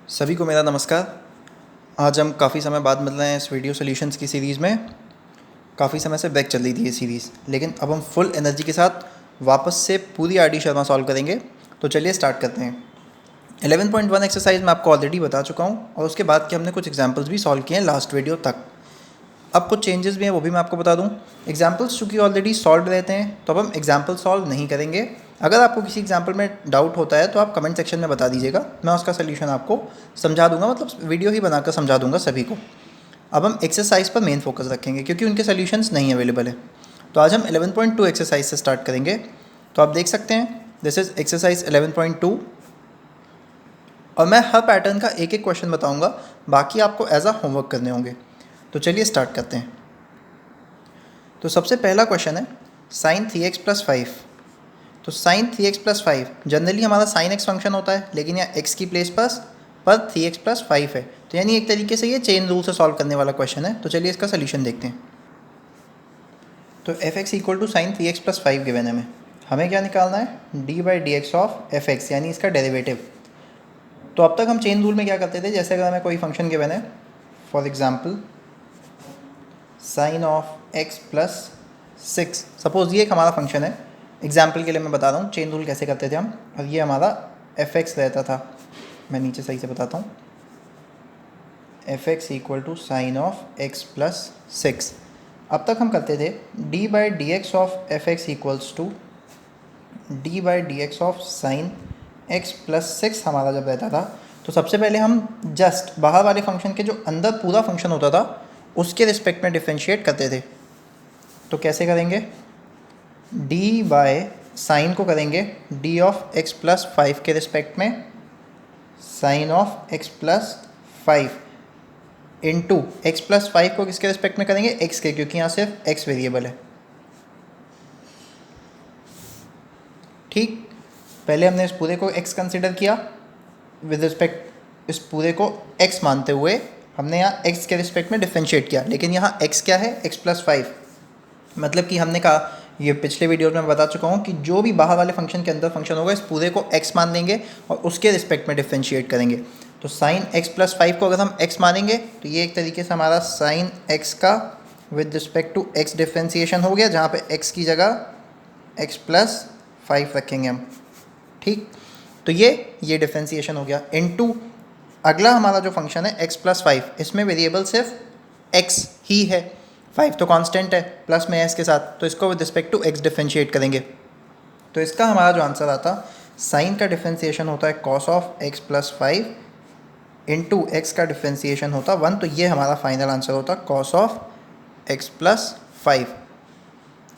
सभी को मेरा नमस्कार। आज हम काफ़ी समय बाद मिल रहे हैं इस वीडियो सॉल्यूशंस की सीरीज़ में। काफ़ी समय से बैक चल रही थी ये सीरीज़, लेकिन अब हम फुल एनर्जी के साथ वापस से पूरी आर.डी. शर्मा सॉल्व करेंगे। तो चलिए स्टार्ट करते हैं। 11.1 एक्सरसाइज मैं आपको ऑलरेडी बता चुका हूँ और उसके बाद के हमने कुछ एग्जाम्पल्स भी सॉल्व किए हैं लास्ट वीडियो तक। अब कुछ चेंजेस भी हैं, वो भी मैं आपको बता दूं। एग्जाम्पल्स चूँकि ऑलरेडी सॉल्व रहते हैं तो अब हम एग्जाम्पल सॉल्व नहीं करेंगे। अगर आपको किसी एग्जाम्पल में डाउट होता है तो आप कमेंट सेक्शन में बता दीजिएगा, मैं उसका सलूशन आपको समझा दूंगा, मतलब वीडियो ही बनाकर समझा दूंगा सभी को। अब हम एक्सरसाइज पर मेन फोकस रखेंगे क्योंकि उनके सॉल्यूशंस नहीं अवेलेबल है। तो आज हम 11.2 एक्सरसाइज से स्टार्ट करेंगे। तो आप देख सकते हैं दिस इज़ एक्सरसाइज 11.2 और मैं हर पैटर्न का एक एक क्वेश्चन बताऊंगा, बाकी आपको एज अ होमवर्क करने होंगे। तो चलिए स्टार्ट करते हैं। तो सबसे पहला क्वेश्चन है साइन 3x प्लस 5। तो साइन 3x प्लस 5 जनरली हमारा साइन x फंक्शन होता है, लेकिन यहाँ x की प्लेस पर 3x प्लस 5 है। तो यानी एक तरीके से ये चेन रूल से सॉल्व करने वाला क्वेश्चन है। तो चलिए इसका सोल्यूशन देखते हैं। तो f x equal to sine 3x plus 5 given है। हमें क्या निकालना है, d by d x of f x, यानी इसका डेरिवेटिव। तो अब तक हम चेन रूल में क्या करते थे, जैसे अगर हमें कोई फंक्शन गिवन है, for example sine of x plus 6, suppose ये एक हमारा फंक्शन है। एग्जाम्पल के लिए मैं बता रहा हूँ चेन रूल कैसे करते थे हम, और ये हमारा एफ एक्स रहता था। मैं नीचे सही से बताता हूँ, f x equal to sine of x plus 6। अब तक हम करते थे d by d x of f x equals to d by d x of sine x plus 6 हमारा जब रहता था। तो सबसे पहले हम जस्ट बाहर वाले फंक्शन के जो अंदर पूरा फंक्शन होता था उसके रिस्पेक्ट में डिफ्रेंशिएट करते थे। तो कैसे करेंगे, डी बाय साइन को करेंगे डी ऑफ एक्स प्लस 5 के रिस्पेक्ट में sine of x plus 5 into x plus 5 को किसके रिस्पेक्ट में करेंगे, एक्स के, क्योंकि यहाँ सिर्फ एक्स वेरिएबल है। ठीक, पहले हमने इस पूरे को एक्स कंसिडर किया विद रिस्पेक्ट, इस पूरे को एक्स मानते हुए हमने यहाँ x के रिस्पेक्ट में डिफरेंशिएट किया, लेकिन यहाँ x क्या है, x प्लस 5। मतलब कि हमने कहा, ये पिछले वीडियो में बता चुका हूँ कि जो भी बाहर वाले फंक्शन के अंदर फंक्शन होगा इस पूरे को x मान लेंगे और उसके रिस्पेक्ट में डिफरेंशिएट करेंगे। तो साइन x प्लस 5 को अगर हम x मानेंगे तो ये एक तरीके से हमारा साइन x का with respect to x differentiation हो गया, जहाँ पे x की जगह x प्लस 5 रखेंगे हम। ठीक, तो ये डिफ्रेंशिएशन हो गया। इनटू अगला हमारा जो फंक्शन है x प्लस 5, इसमें वेरिएबल सिर्फ x ही है, 5 तो कांस्टेंट है, प्लस में है इसके साथ, तो इसको with respect to x differentiate करेंगे। तो इसका हमारा जो आंसर आता, साइन का डिफरेंशिएशन होता है cos of x plus 5 into x का डिफरेंशिएशन होता 1। तो ये हमारा फाइनल आंसर होता कॉस ऑफ x प्लस 5।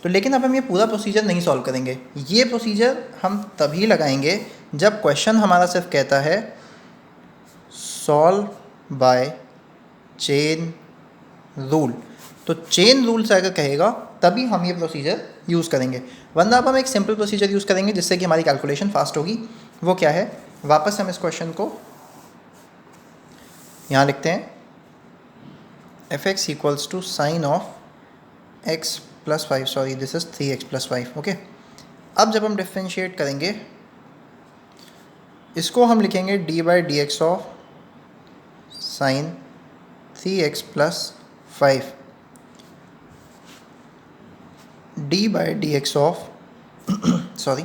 तो लेकिन अब हम ये पूरा प्रोसीजर नहीं सॉल्व करेंगे, ये प्रोसीजर हम तभी लगाएंगे जब क्वेश्चन हमारा सिर्फ कहता है सॉल्व बाय चेन रूल। तो चेन रूल से अगर कहेगा तभी हम ये प्रोसीजर यूज़ करेंगे, वरना अब हम एक सिंपल प्रोसीजर यूज़ करेंगे जिससे कि हमारी कैलकुलेशन फास्ट होगी। वो क्या है, वापस हम इस क्वेश्चन को यहाँ लिखते हैं, f x equals to sine of x plus 5, sorry this is 3x plus 5। Okay, अब जब हम डिफ्रेंशिएट करेंगे इसको हम लिखेंगे d by d x of sine 3x plus 5 d by d x of sorry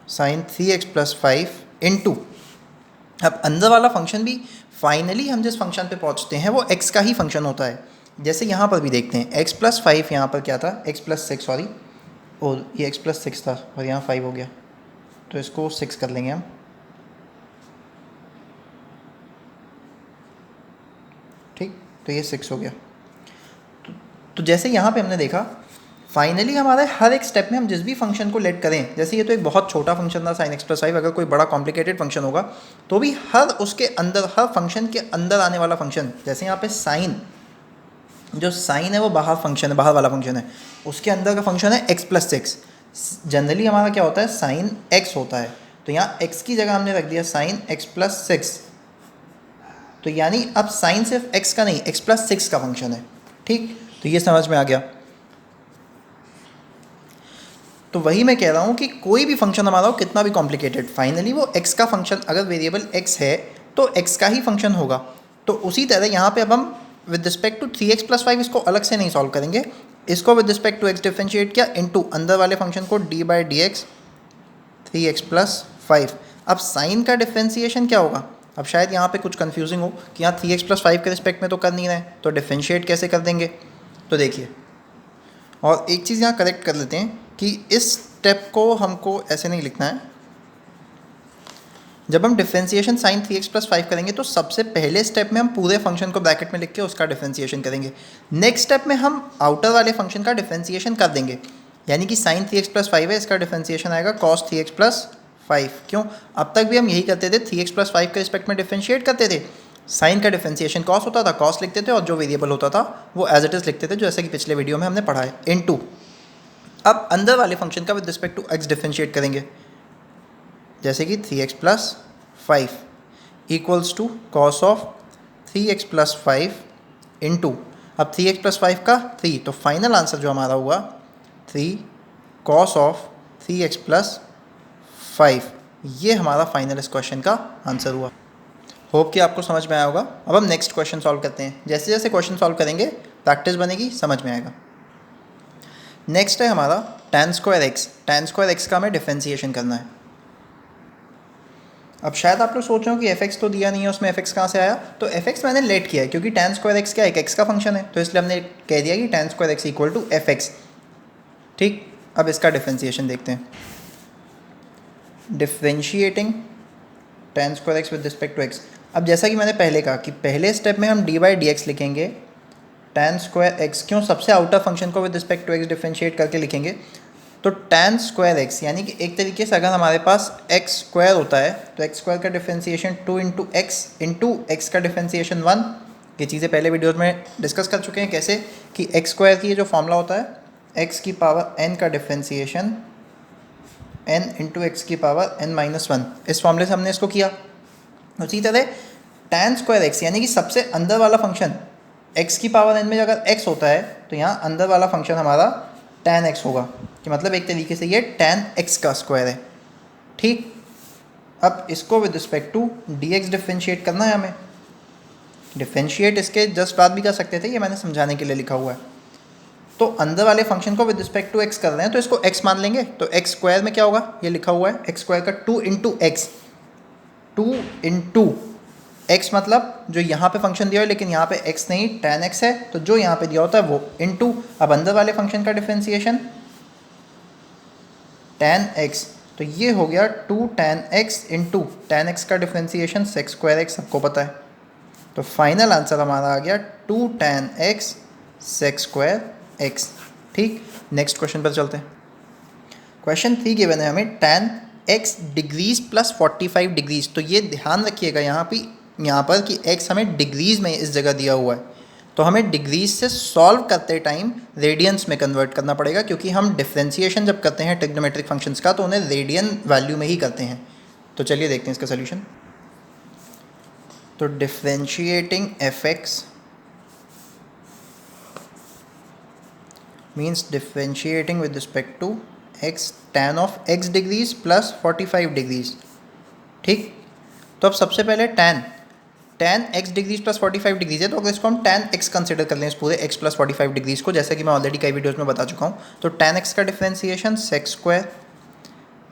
sine 3x plus 5 into, अब अंदर वाला फंक्शन भी फाइनली हम जिस फंक्शन पे पहुंचते हैं वो x का ही फंक्शन होता है। जैसे यहाँ पर भी देखते हैं x प्लस 5, यहाँ पर क्या था, x प्लस 6, सॉरी, और ये x प्लस 6 था और यहाँ 5 हो गया, तो इसको 6 कर लेंगे हम। ठीक, तो ये 6 हो गया। तो जैसे यहाँ पे हमने देखा फाइनली हमारे हर एक स्टेप में हम जिस भी फंक्शन को लेट करें, जैसे ये तो एक बहुत छोटा फंक्शन था साइन एक्स प्लस 5, अगर कोई बड़ा कॉम्प्लिकेटेड फंक्शन होगा तो भी हर उसके अंदर, हर फंक्शन के अंदर आने वाला फंक्शन, जैसे यहाँ पे साइन, जो साइन है वो बाहर फंक्शन है, बाहर वाला फंक्शन है, उसके अंदर का फंक्शन है एक्स प्लस 6। जनरली हमारा क्या होता है, साइन एक्स होता है, तो यहाँ एक्स की जगह हमने रख दिया साइन एक्स प्लस 6। तो यानी अब साइन सिर्फ एक्स का नहीं, एक्स प्लस 6 का फंक्शन है। ठीक, तो ये समझ में आ गया। तो वही मैं कह रहा हूँ कि कोई भी फंक्शन हमारा हो कितना भी कॉम्प्लिकेटेड, फाइनली वो x का फंक्शन, अगर वेरिएबल x है तो x का ही फंक्शन होगा। तो उसी तरह यहाँ पे अब हम with respect to 3x plus 5 इसको अलग से नहीं सॉल्व करेंगे, इसको with respect to x differentiate किया इनटू अंदर वाले फंक्शन को d by d x 3x plus 5। अब साइन का डिफरेंशिएशन क्या होगा? अब शायद यहाँ पे कुछ कंफ्यूजिंग हो कि यहाँ 3x प्लस 5 के रिस्पेक्ट में तो कर नहीं रहे, तो डिफरेंशिएट कैसे कर देंगे? तो देखिए, और एक चीज़ यहाँ करेक्ट कर लेते हैं कि इस स्टेप को हमको ऐसे नहीं लिखना है। जब हम डिफरेंशिएशन साइन 3x प्लस 5 करेंगे तो सबसे पहले स्टेप में हम पूरे फंक्शन को ब्रैकेट में लिख के उसका डिफरेंशिएशन करेंगे। नेक्स्ट स्टेप में हम आउटर वाले फंक्शन का डिफरेंशिएशन कर देंगे, यानी कि साइन 3x प्लस 5 है, इसका डिफरेंशिएशन आएगा कॉस 3x प्लस 5। क्यों? अब तक भी हम यही करते थे, 3x प्लस 5 के रिस्पेक्ट में डिफरेंशिएट करते थे, साइन का डिफरेंशिएशन कॉस होता था, कॉस लिखते थे और जो वेरिएबल होता था वो एज इट इज़ लिखते थे, जैसे कि पिछले वीडियो में हमने पढ़ा है, इनटू। अब अंदर वाले फंक्शन का with respect to x differentiate करेंगे, जैसे कि 3x plus 5 equals to cos of 3x plus 5 into, अब 3x प्लस 5 का 3, तो फाइनल आंसर जो हमारा हुआ 3 कॉस ऑफ 3x प्लस 5। ये हमारा फाइनल इस क्वेश्चन का आंसर हुआ। होप कि आपको समझ में आया होगा। अब हम नेक्स्ट क्वेश्चन सॉल्व करते हैं। जैसे जैसे क्वेश्चन सॉल्व करेंगे प्रैक्टिस बनेगी, समझ में आएगा। नेक्स्ट है हमारा tan square x. tan square x का हमें डिफरेंशिएशन करना है। अब शायद आप लोग सोच रहे हो कि fx तो दिया नहीं है, उसमें fx कहाँ से आया? तो fx मैंने लेट किया है क्योंकि tan स्क्वायर एक्स क्या एक x का फंक्शन है, तो इसलिए हमने कह दिया कि tan square x equal to fx। ठीक, अब इसका डिफरेंशिएशन देखते हैं। Differentiating tan square x with respect to x। अब जैसा कि मैंने पहले कहा कि पहले स्टेप में हम d बाई डी एक्स लिखेंगे tan स्क्वायर एक्स, क्यों? सबसे आउटर फंक्शन को with respect to x differentiate करके लिखेंगे। तो tan स्क्वायर एक्स यानी कि एक तरीके से अगर हमारे पास x स्क्वायर होता है तो x स्क्वायर का डिफरेंशिएशन 2 इंटू एक्स का डिफरेंशिएशन 1। ये चीज़ें पहले वीडियोज़ में डिस्कस कर चुके हैं कैसे कि x स्क्वायर की जो फॉर्मूला होता है x की पावर n का डिफरेंशिएशन n इंटू एक्स की पावर n माइनस 1, इस फॉर्मूले से हमने इसको किया। उसी तरह tan स्क्वायर एक्स यानी कि सबसे अंदर वाला फंक्शन x की पावर n में अगर x होता है तो यहाँ अंदर वाला फंक्शन हमारा tan x होगा, कि मतलब एक तरीके से ये tan x का स्क्वायर है। ठीक, अब इसको with respect to dx differentiate करना है हमें। डिफरेंशिएट इसके जस्ट बाद भी कर सकते थे, ये मैंने समझाने के लिए लिखा हुआ है। तो अंदर वाले फंक्शन को विद रिस्पेक्ट टू x कर रहे हैं तो इसको x मान लेंगे, तो x स्क्वायर में क्या होगा? ये लिखा हुआ है x स्क्वायर का 2 इंटू एक्स, 2 इंटू एक्स मतलब जो यहाँ पे फंक्शन दिया है लेकिन यहाँ पे x नहीं tan x है, तो जो यहाँ पे दिया होता है वो इंटू, अब अंदर वाले फंक्शन का डिफरेंशिएशन tan x, तो ये हो गया 2 tan x into tan x का डिफरेंशिएशन sec स्क्वायर x, सबको पता है। तो फाइनल आंसर हमारा आ गया 2 tan x sec square x। ठीक, नेक्स्ट क्वेश्चन पर चलते हैं। क्वेश्चन 3 गिवन है हमें tan x degrees plus 45 degrees. तो ये ध्यान रखिएगा यहाँ पर कि x हमें डिग्रीज में इस जगह दिया हुआ है, तो हमें डिग्रीज से सॉल्व करते टाइम रेडियंस में कन्वर्ट करना पड़ेगा, क्योंकि हम डिफरेंशिएशन जब करते हैं ट्रिग्नोमेट्रिक फंक्शंस का तो उन्हें रेडियन वैल्यू में ही करते हैं। तो चलिए देखते हैं इसका सोल्यूशन। तो differentiating fx means differentiating with respect to x tan of x degrees plus 45 degrees. ठीक, तो अब सबसे पहले tan x degrees plus 45 degrees है, तो अगर इसको हम tan x कंसिडर कर लें इस पूरे x प्लस 45 डिग्रीज को, जैसे कि मैं ऑलरेडी कई वीडियोज़ में बता चुका हूँ, तो tan x का differentiation sec square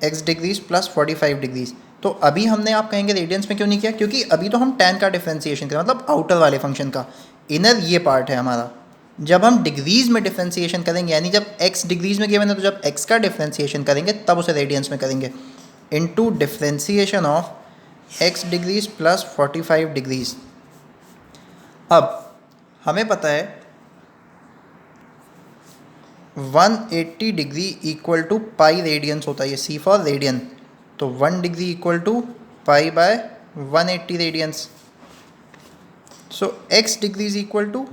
x degrees plus 45 degrees. तो अभी हमने, आप कहेंगे रेडियंस में क्यों नहीं किया? क्योंकि अभी तो हम tan का डिफरेंशिएशन करें, मतलब आउटर वाले फंक्शन का, इनर ये पार्ट है हमारा। जब हम डिग्रीज में डिफरेंशिएशन करेंगे, यानी जब x डिग्रीज में गिवन है तो जब x का डिफरेंशिएशन करेंगे तब उसे रेडियंस में करेंगे, into differentiation of x degrees plus 45 degrees. अब हमें पता है 180 degree equal to pi radians होता है, ये c फॉर रेडियन, तो 1 degree equal to pi by 180 radians. So x degrees equal to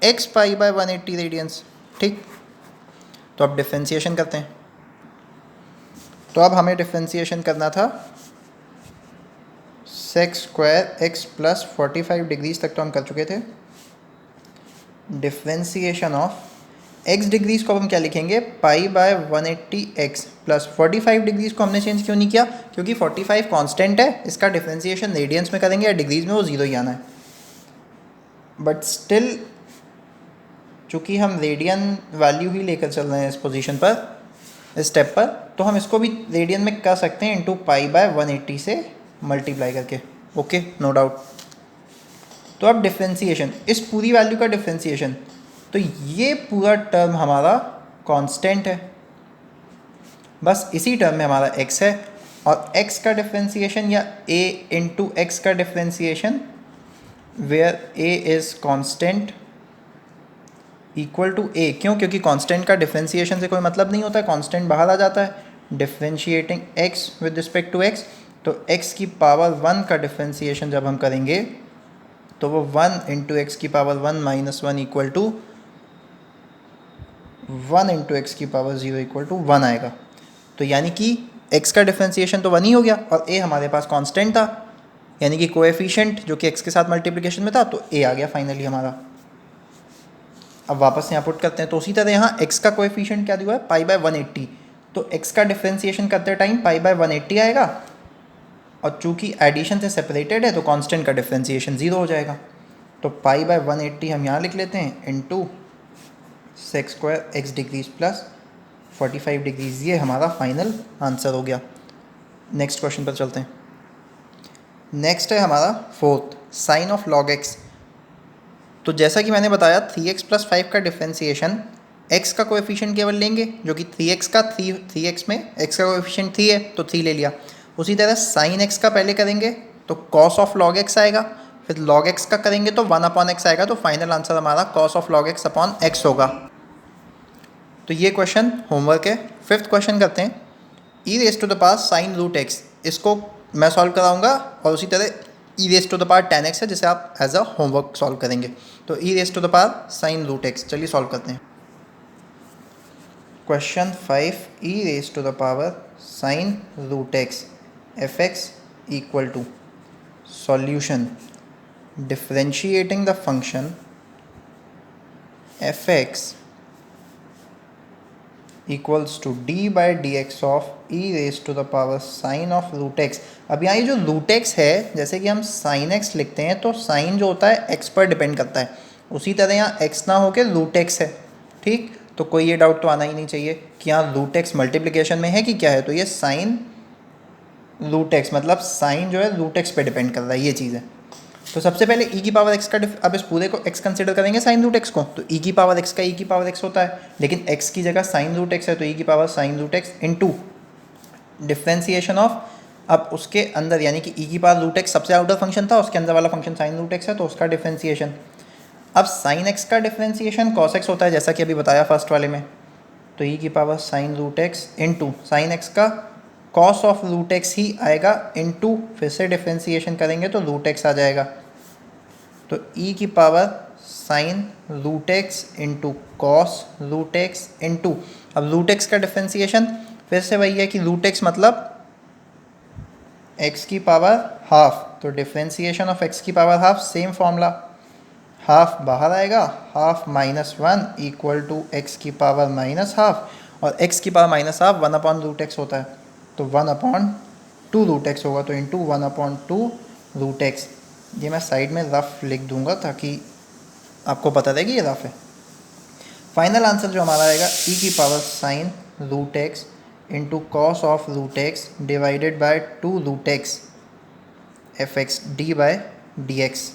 x pi by 180 radians. ठीक, तो अब डिफरेंशिएशन करते हैं। तो अब हमें डिफरेंशिएशन करना था sec square x plus 45 degrees तक तो हम कर चुके थे। डिफरेंशिएशन ऑफ x डिग्रीज को हम क्या लिखेंगे, pi by 180x plus 45 degrees को हमने चेंज क्यों नहीं किया, क्योंकि 45 कांस्टेंट है, इसका डिफरेंशिएशन रेडियंस में करेंगे या डिग्रीज में, वो 0 ही आना है। बट स्टिल चूँकि हम रेडियन वैल्यू ही लेकर चल रहे हैं इस पोजीशन पर, इस स्टेप पर, तो हम इसको भी रेडियन में कर सकते हैं इंटू पाई बाय 180 से मल्टीप्लाई करके। Okay, no doubt. तो अब डिफ्रेंसिएशन, इस पूरी वैल्यू का डिफ्रेंसिएशन, तो ये पूरा टर्म हमारा कांस्टेंट है, बस इसी टर्म में हमारा x है, और x का डिफ्रेंसिएशन या a इंटू एक्स का differentiation where a is constant equal to a। क्यों? क्योंकि कांस्टेंट का डिफ्रेंसिएशन से कोई मतलब नहीं होता है, कांस्टेंट बाहर आ जाता है। Differentiating x with respect to x, तो x की पावर 1 का डिफ्रेंसिएशन जब हम करेंगे तो वो 1 इंटू एक्स की power 1 minus 1 equal to 1 into x की पावर 0 इक्वल टू 1 आएगा। तो यानी कि x का डिफ्रेंसिएशन तो 1 ही हो गया, और a हमारे पास कांस्टेंट था, यानी कि कोएफिशिएंट जो कि x के साथ मल्टीप्लिकेशन में था, तो a आ गया फाइनली हमारा। अब वापस यहाँ पुट करते हैं, तो उसी तरह यहाँ x का कोएफिशिएंट क्या दिया है, पाई बाय 180, तो x का डिफ्रेंसिएशन करते टाइम पाई बाय 180 आएगा, और चूँकि एडिशन से सेपरेटेड है तो कांस्टेंट का डिफ्रेंसिएशन 0 हो जाएगा। तो पाई बाय 180 हम यहाँ लिख लेते हैं into sec square x degrees plus 45 degrees, ये हमारा फाइनल आंसर हो गया। नेक्स्ट क्वेश्चन पर चलते हैं। नेक्स्ट है हमारा fourth, sine of log x. तो जैसा कि मैंने बताया 3x प्लस 5 का डिफ्रेंसिएशन, x का कोएफिशिएंट केवल लेंगे जो कि 3x का 3x में x का कोएफिशिएंट 3 है तो 3 ले लिया। उसी तरह साइन x का पहले करेंगे तो कॉस ऑफ लॉग x आएगा, फिर लॉग x का करेंगे तो 1 अपॉन x आएगा, तो फाइनल आंसर हमारा cos of log x upon x होगा। तो ये क्वेश्चन होमवर्क है। फिफ्थ क्वेश्चन करते हैं, e raise to the power sine root x, इसको मैं सॉल्व कराऊंगा, और उसी तरह e raise to the power tan x है जिसे आप एज अ होमवर्क सॉल्व करेंगे। तो e raise to the power sine root x, चलिए सॉल्व करते हैं। Question 5, e raise to the power sine root x f x equal to solution differentiating the function f x equals to d by d x of e raise to the power sine of root x. अब यहाँ ये जो root x है, जैसे कि हम sine x लिखते हैं तो साइन जो होता है एक्स पर डिपेंड करता है, उसी तरह यहाँ एक्स ना होकर रूट एक्स है, ठीक। तो कोई ये डाउट तो आना ही नहीं चाहिए कि यहाँ रूट एक्स मल्टीप्लिकेशन में है कि क्या है, तो ये साइन रूट एक्स मतलब साइन जो है रूट एक्स पे डिपेंड कर रहा है, ये चीज़ है। तो सबसे पहले e की पावर x का अब इस पूरे को x कंसिडर करेंगे साइन रूट x को, तो e की पावर x का e की पावर x होता है, लेकिन x की जगह साइन रूट x है तो e की power sine root x into differentiation of, अब उसके अंदर यानी कि e की पावर रूट x सबसे आउटर फंक्शन था, उसके अंदर वाला फंक्शन साइन रूट x है तो उसका डिफ्रेंसिएशन। अब साइन x का डिफ्रेंसिएशन cos x होता है जैसा कि अभी बताया फर्स्ट वाले में, तो e की power sine root x into sine x का कॉस ऑफ रूट एक्स ही आएगा, इनटू फिर से डिफ्रेंसिएशन करेंगे तो रूट एक्स आ जाएगा। तो e की power sine root x into cos root x into, अब रूट एक्स का डिफ्रेंसिएशन फिर से वही है कि रूट एक्स मतलब x की पावर हाफ, तो डिफ्रेंसिएशन ऑफ x की power half, same formula, half बाहर आएगा, half minus 1 equal to x की पावर माइनस हाफ, और x की power minus half 1 upon root x होता है, तो 1 अपॉन 2 रूट एक्स होगा, तो इंटू 1 अपॉन 2 रूट एक्स। ये मैं साइड में रफ लिख दूंगा ताकि आपको पता रहे कि ये रफ है। फाइनल आंसर जो हमारा आएगा e की power sine root x into cos of root x divided by 2 root x f x d by d x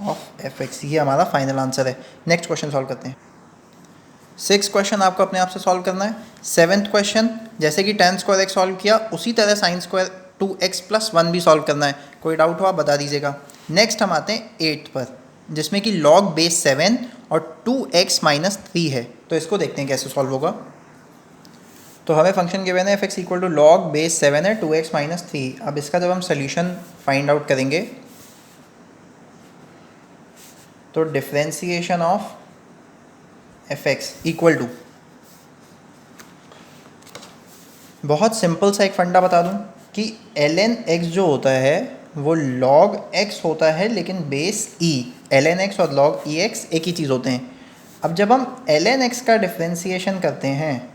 of f x, ये हमारा फाइनल आंसर है। नेक्स्ट क्वेश्चन सॉल्व करते हैं। 6 क्वेश्चन आपको अपने आप से सॉल्व करना है। 7th क्वेश्चन जैसे कि tan स्क्वायर एक्स सॉल्व किया उसी तरह साइन स्क्वायर 2x प्लस 1 भी सॉल्व करना है, कोई डाउट हो आप बता दीजिएगा। नेक्स्ट हम आते हैं 8th पर, जिसमें कि log बेस 7 और 2x माइनस 3 है, तो इसको देखते हैं कैसे सॉल्व होगा। तो हमें फंक्शन गिवन है f(x) equal to log base 7 है 2x माइनस 3। अब इसका जब हम सोल्यूशन फाइंड आउट करेंगे तो differentiation of f(x) equal to, बहुत सिंपल सा एक फंडा बता दूं कि ln x जो होता है वो log x होता है, लेकिन बेस e, ln x और log ex एक ही चीज़ होते हैं। अब जब हम ln x का डिफ्रेंसिएशन करते हैं,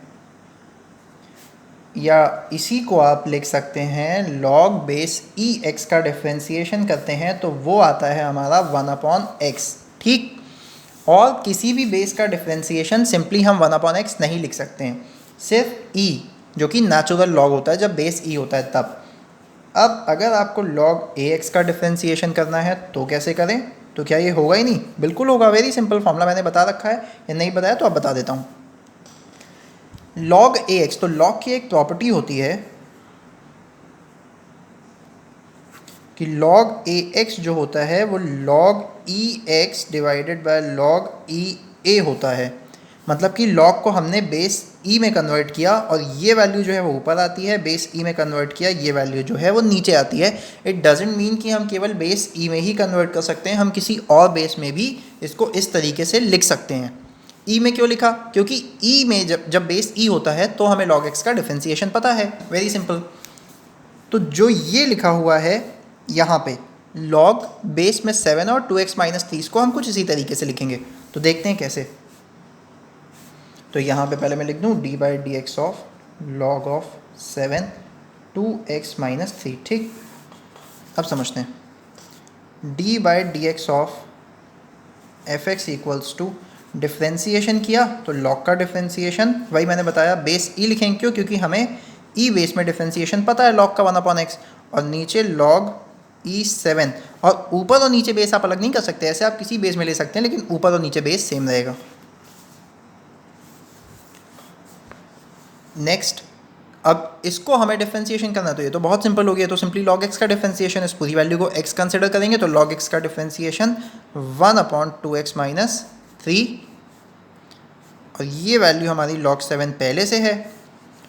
या इसी को आप लिख सकते हैं log बेस ई एक्स का डिफ्रेंसिएशन करते हैं, तो वो आता है हमारा 1/x। ठीक, और किसी भी बेस का डिफ्रेंसिएशन सिंपली हम 1/x नहीं लिख सकते हैं, सिर्फ e, जो कि नेचुरल लॉग होता है जब बेस e होता है तब। अब अगर आपको log ax का डिफ्रेंसिएशन करना है तो कैसे करें? तो क्या ये होगा ही नहीं? बिल्कुल होगा। वेरी सिंपल फॉर्मूला मैंने बता रखा है, या नहीं बताया तो अब बता देता हूँ। log ax, तो log की एक प्रॉपर्टी होती है कि log ax जो होता है वो log ex divided by log ea होता है। मतलब कि log को हमने बेस e में कन्वर्ट किया और ये वैल्यू जो है वो ऊपर आती है, बेस e में कन्वर्ट किया ये वैल्यू जो है वो नीचे आती है। इट डजेंट मीन कि हम केवल बेस e में ही कन्वर्ट कर सकते हैं, हम किसी और बेस में भी इसको इस तरीके से लिख सकते हैं। ई में क्यों लिखा? क्योंकि ई में जब बेस ई होता है तो हमें log x का डिफ्रेंसिएशन पता है। Very simple. तो जो ये लिखा हुआ है यहाँ पे log बेस में 7 और 2x माइनस 3 को हम कुछ इसी तरीके से लिखेंगे। तो देखते हैं कैसे। तो यहाँ पे पहले मैं लिख दूँ d/dx of log of 7 2x minus 3। ठीक, अब समझते हैं। d/dx of fx equals to, differentiation किया तो log का डिफ्रेंसिएशन वही मैंने बताया बेस e लिखेंगे। क्यों? क्योंकि हमें e बेस में डिफ्रेंसिएशन पता है log का 1/x, और नीचे log e7, और ऊपर और नीचे बेस आप अलग नहीं कर सकते, ऐसे आप किसी बेस में ले सकते हैं लेकिन ऊपर और नीचे बेस सेम रहेगा। नेक्स्ट, अब इसको हमें डिफ्रेंसिएशन करना है तो ये तो बहुत सिंपल हो गया। तो सिंपली log x का डिफ्रेंसिएशन, इस पूरी वैल्यू को x कंसिडर करेंगे तो log x का डिफ्रेंसिएशन 1/2x माइनस 3, और ये वैल्यू हमारी log 7 पहले से है,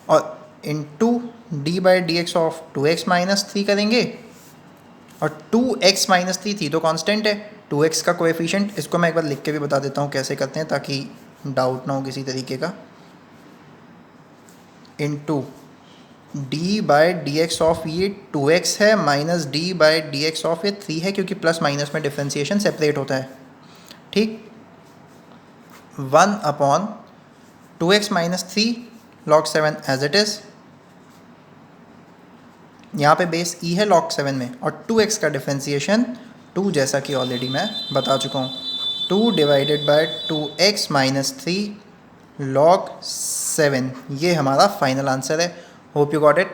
और into d/dx of 2x minus 3 करेंगे, और 2x माइनस 3 थी तो कांस्टेंट है, 2x का कोएफिशिएंट। इसको मैं एक बार लिख के भी बता देता हूँ कैसे करते हैं ताकि डाउट ना हो किसी तरीके का। इनटू d/dx ऑफ ये 2x है, माइनस d/dx ऑफ ये 3 है, क्योंकि प्लस माइनस में डिफ्रेंसिएशन सेपरेट होता है। ठीक, 1/2x minus 3 log 7 as it is. यहाँ पे बेस e है log 7 में, और 2x का डिफ्रेंसिएशन 2, जैसा कि ऑलरेडी मैं बता चुका हूँ, 2 divided by 2x minus 3 log 7। ये हमारा फाइनल आंसर है। Hope you got it.